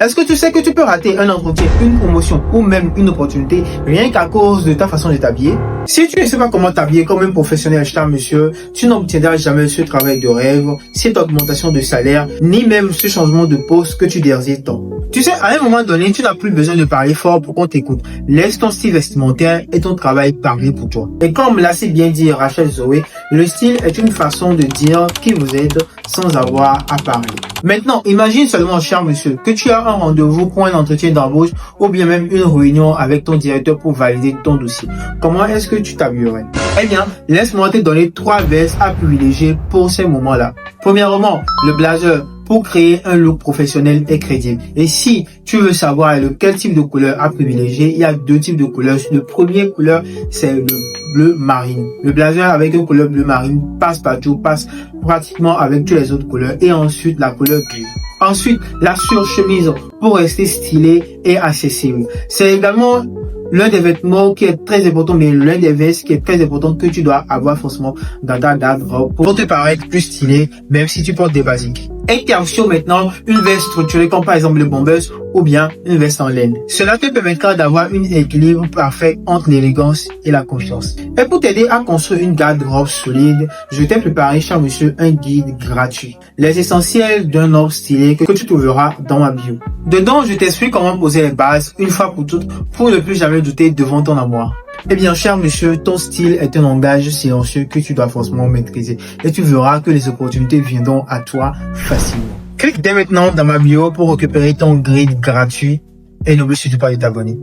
Est-ce que tu sais que tu peux rater un entretien, une promotion ou même une opportunité rien qu'à cause de ta façon de t'habiller? Si tu ne sais pas comment t'habiller comme un professionnel, cher monsieur, tu n'obtiendras jamais ce travail de rêve, cette augmentation de salaire, ni même ce changement de poste que tu désires tant. Tu sais, à un moment donné, tu n'as plus besoin de parler fort pour qu'on t'écoute. Laisse ton style vestimentaire et ton travail parler pour toi. Et comme l'a si bien dit Rachel Zoé, le style est une façon de dire qui vous aide sans avoir à parler. Maintenant, imagine seulement, cher monsieur, que tu as un rendez-vous pour un entretien d'embauche ou bien même une réunion avec ton directeur pour valider ton dossier. Comment est-ce que tu t'habilles? Eh bien, laisse-moi te donner 3 vestes à privilégier pour ces moments-là. Premièrement, le blazer, pour créer un look professionnel et crédible. Et si tu veux savoir quel type de couleur à privilégier, il y a 2 types de couleurs. Le premier couleur, c'est le bleu marine. Le blazer avec une couleur bleu marine passe partout, passe pratiquement avec toutes les autres couleurs. Et ensuite, la couleur grise. Ensuite, la surchemise pour rester stylé et accessible. C'est également l'un des vêtements qui est très important, mais l'un des vestes qui est très important que tu dois avoir forcément dans ta garde-robe pour te paraître plus stylé, même si tu portes des basiques. Intervention maintenant, une veste structurée comme par exemple le bombers ou bien une veste en laine. Cela te permettra d'avoir un équilibre parfait entre l'élégance et la confiance. Et pour t'aider à construire une garde-robe solide, je t'ai préparé, cher monsieur, un guide gratuit. Les essentiels d'un homme stylé que tu trouveras dans ma bio. Dedans, je t'explique comment poser les bases une fois pour toutes pour ne plus jamais douter devant ton amour. Eh bien, cher monsieur, ton style est un langage silencieux que tu dois forcément maîtriser et tu verras que les opportunités viendront à toi facilement. Clique dès maintenant dans ma bio pour récupérer ton guide gratuit et n'oublie surtout pas de t'abonner.